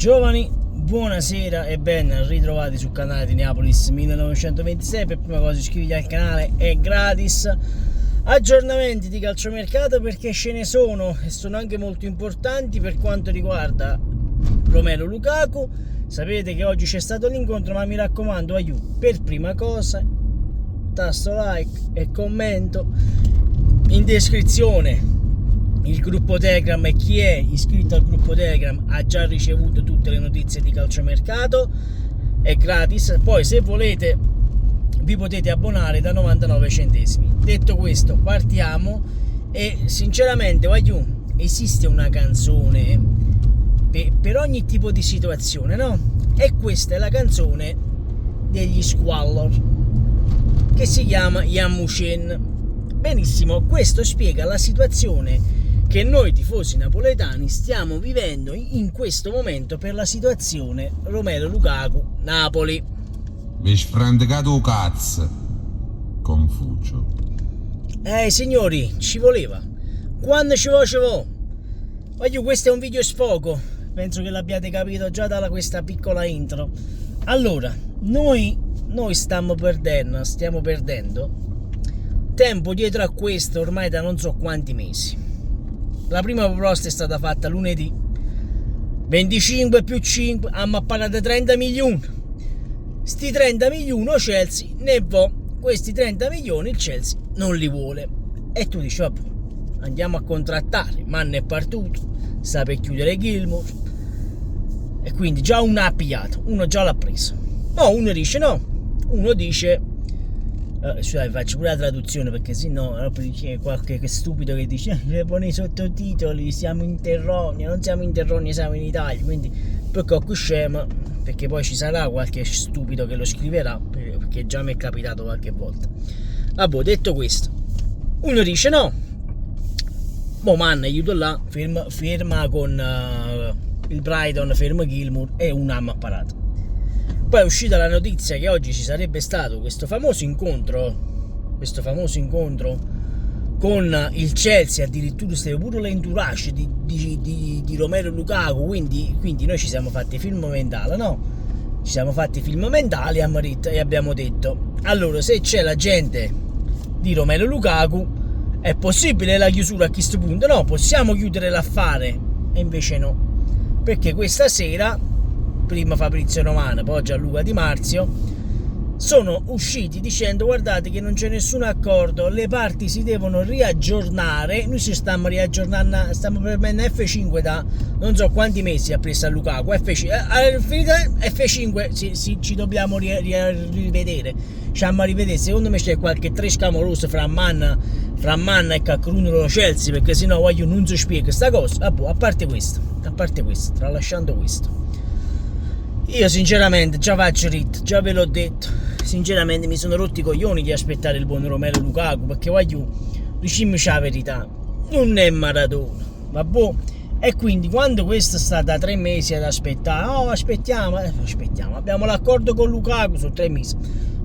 Giovani, buonasera e ben ritrovati sul canale di Neapolis 1926. Per prima cosa iscriviti al canale, è gratis. Aggiornamenti di calciomercato, perché ce ne sono e sono anche molto importanti per quanto riguarda Romelu Lukaku. Sapete che oggi c'è stato l'incontro, ma mi raccomando, per prima cosa tasto like e commento. In descrizione il gruppo Telegram, e chi è iscritto al gruppo Telegram ha già ricevuto tutte le notizie di calciomercato, è gratis. Poi se volete vi potete abbonare da 99 centesimi. Detto questo, partiamo. E sinceramente esiste una canzone per ogni tipo di situazione, no? E questa è la canzone degli Squallor, che si chiama Yamushin. Benissimo, questo spiega la situazione che noi tifosi napoletani stiamo vivendo in questo momento per la situazione Romelu Lukaku Napoli. Mi sfrandecato cazzo, Confucio. Signori, ci voleva. Quando ci volevo? Questo è un video sfogo, penso che l'abbiate capito già da questa piccola intro. Allora, noi stiamo perdendo tempo dietro a questo ormai da non so quanti mesi. La prima proposta è stata fatta lunedì, 25 più 5, hanno apparato 30 milioni. Sti 30 milioni o Chelsea ne vo, questi 30 milioni il Chelsea non li vuole. E tu dici, vabbè, andiamo a contrattare, ma ne è partito, sta per chiudere Gilmour. E quindi già uno ha pigliato, uno già l'ha preso. No, uno dice scusate, faccio pure la traduzione, perché sennò c'è qualche stupido che dice pone i sottotitoli, siamo in Terronia. Non siamo in Terronia, siamo in Italia, quindi perché qui scema, perché poi ci sarà qualche stupido che lo scriverà, perché già mi è capitato qualche volta. Vabbè, detto questo, uno dice no, man, aiuto là, firma con il Brighton, ferma Gilmour, e un anno apparato. Poi è uscita la notizia che oggi ci sarebbe stato questo famoso incontro con il Chelsea, addirittura stava pure l'entourage di Romelu Lukaku, quindi noi ci siamo fatti film mentale, no? Ci siamo fatti film mentali e abbiamo detto, allora, se c'è la gente di Romelu Lukaku è possibile la chiusura a questo punto? No, possiamo chiudere l'affare. E invece no, perché questa sera prima Fabrizio Romano, poi Gianluca Di Marzio, sono usciti dicendo: guardate che non c'è nessun accordo, le parti si devono riaggiornare. Noi ci stiamo riaggiornando, stiamo prendendo F5 da non so quanti mesi appresso a Lukaku. F5 ci dobbiamo rivedere. Stiamo a rivedere. Secondo me c'è qualche tre scamoroso fra Manna e Cacrunolo Chelsea, perché sennò non si spiega sta cosa. Vabbè, a parte questo, tralasciando questo, io sinceramente già faccio rit, già ve l'ho detto, sinceramente mi sono rotti i coglioni di aspettare il buon Romelu Lukaku, perché diciamoci la verità, non è Maradona, vabbè. E quindi quando questo sta da 3 mesi ad aspettare, aspettiamo, abbiamo l'accordo con Lukaku su 3 mesi,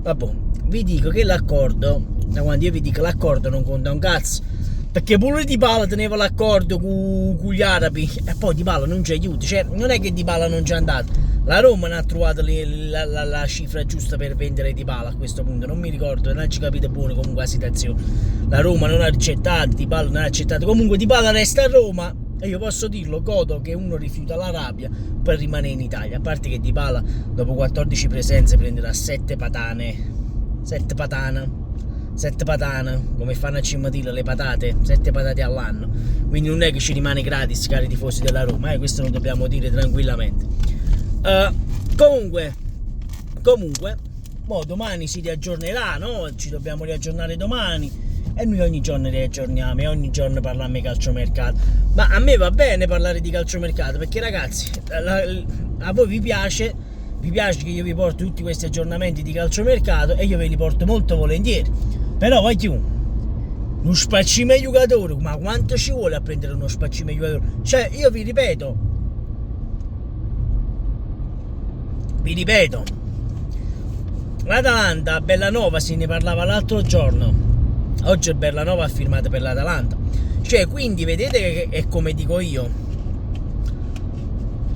vabbè, vi dico che l'accordo, da quando io vi dico l'accordo non conta un cazzo, perché pure Dybala teneva l'accordo con gli arabi, e poi Dybala non ci aiuta, cioè non è che Dybala non c'è andato. La Roma non ha trovato la cifra giusta per vendere Dybala a questo punto, non mi ricordo, non ci capite buono comunque la situazione. La Roma non ha accettato, Dybala non ha accettato, comunque Dybala resta a Roma, e io posso dirlo, godo che uno rifiuta l'Arabia per rimanere in Italia, a parte che Dybala dopo 14 presenze prenderà 7 patane, come fanno a Cimatilla le patate, 7 patate all'anno, quindi non è che ci rimane gratis, cari tifosi della Roma, questo lo dobbiamo dire tranquillamente. Comunque domani si riaggiornerà, no? Ci dobbiamo riaggiornare domani, e noi ogni giorno riaggiorniamo e ogni giorno parliamo di calciomercato. Ma a me va bene parlare di calciomercato, perché ragazzi, a voi vi piace che io vi porto tutti questi aggiornamenti di calciomercato, e io ve li porto molto volentieri. Però uno spaccino giocatore, ma quanto ci vuole a prendere uno spaccino giocatore? Cioè, io vi ripeto, l'Atalanta, Bellanova, se ne parlava l'altro giorno, oggi Bellanova ha firmato per l'Atalanta, cioè, quindi vedete che è come dico io,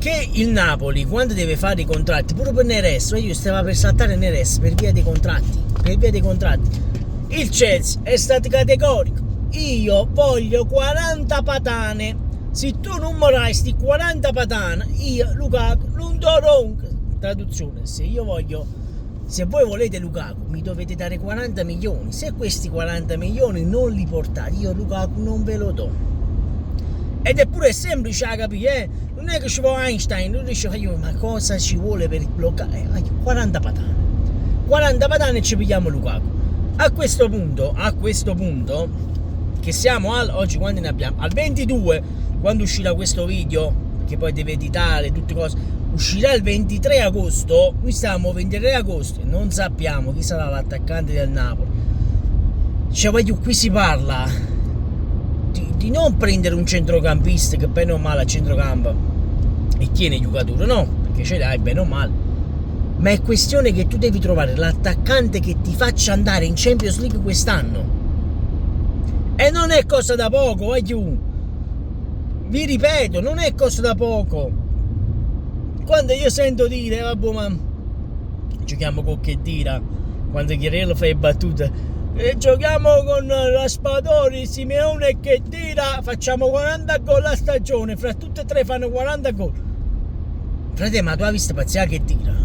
che il Napoli quando deve fare i contratti, pure per Neres, io stavo per saltare Neres per via dei contratti, il Chelsea è stato categorico: io voglio 40 patane, se tu non mi dai sti 40 patane io Lukaku non do ronca. Traduzione: se voi volete Lukaku mi dovete dare 40 milioni, se questi 40 milioni non li portate io Lukaku non ve lo do. Ed è pure semplice a capire, non è che ci vuole Einstein, non dice ma cosa ci vuole per bloccare? 40 patane e ci pigliamo Lukaku. A questo punto, che siamo oggi quando ne abbiamo? Al 22, quando uscirà questo video, che poi deve editare tutte cose, uscirà il 23 agosto, noi stiamo 23 agosto e non sappiamo chi sarà l'attaccante del Napoli. Cioè, qui si parla di non prendere un centrocampista che bene o male a centrocampo e tiene il giocatore, no, perché ce l'hai bene o male, ma è questione che tu devi trovare l'attaccante che ti faccia andare in Champions League quest'anno, e non è cosa da poco, vi ripeto, non è cosa da poco. Quando io sento dire vabbè, ma giochiamo con che tira, quando Chiarello fa le battute, giochiamo con Raspadori, Simeone che tira, facciamo 40 gol a stagione, fra tutte e tre fanno 40 gol. Frate, ma tu hai visto Pazzia che tira?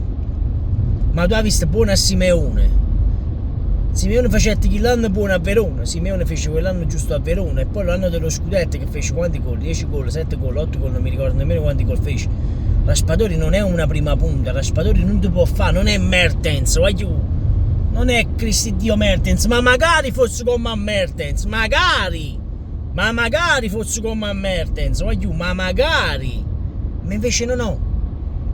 Ma tu hai visto buono a Simeone? Simeone faceva l'anno buono a Verona, Simeone fece quell'anno giusto a Verona, e poi l'anno dello scudetto che fece quanti gol? 10 gol, 7 gol, 8 gol, non mi ricordo nemmeno quanti gol fece. Raspadori non è una prima punta, Raspadori non ti può fare, non è Mertens, non è Cristidio Mertens, ma magari fosse come a Mertens, magari fosse come a Mertens, ma magari, ma invece no,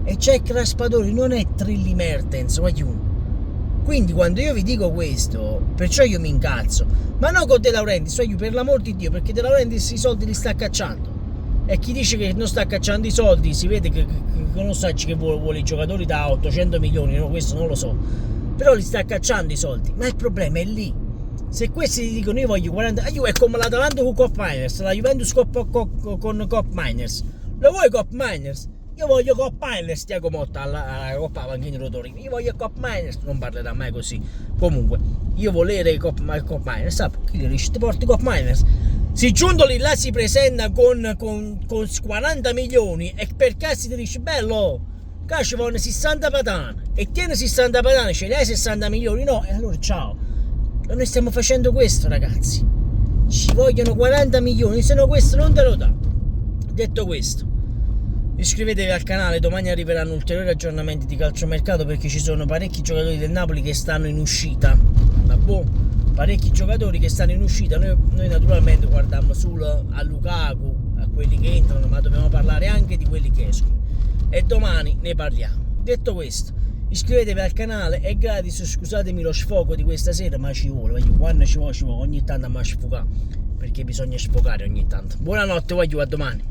e Jack Raspadori non è Trilli Mertens, quindi quando io vi dico questo, perciò io mi incazzo, ma non con De Laurentiis, per l'amor di Dio, perché De Laurentiis i soldi li sta cacciando, e chi dice che non sta cacciando i soldi si vede che non sa che vuole i giocatori da 800 milioni, no, questo non lo so, però li sta cacciando i soldi, ma il problema è lì. Se questi ti dicono io voglio 40, è come l'Atalanta con Cop Miners, la Juventus con Cop Miners, lo vuoi Cop Miners? Io voglio Cop Miners, Tiago Motta alla Coppa Panchini Rotorini, io voglio Cop Miners, non parlerà mai così. Comunque, io volere Cop Miners, sapi, chi li dice, ti porti Cop Miners? Se Giuntoli là si presenta con 40 milioni e per caso ti dice bello, qua ci vogliono 60 patane e tieni 60 patane, ce li hai 60 milioni, no, e allora ciao. Noi stiamo facendo questo, ragazzi, ci vogliono 40 milioni, se no questo non te lo dà. Detto questo, iscrivetevi al canale, domani arriveranno ulteriori aggiornamenti di calciomercato, perché ci sono parecchi giocatori del Napoli che stanno in uscita, parecchi giocatori che stanno in uscita. Noi naturalmente guardiamo solo a Lukaku, a quelli che entrano, ma dobbiamo parlare anche di quelli che escono, e domani ne parliamo. Detto questo, iscrivetevi al canale, è gratis, scusatemi lo sfogo di questa sera, ma ci vuole, quando ci vuole, ogni tanto a sfogare, perché bisogna sfogare ogni tanto. Buonanotte, a domani.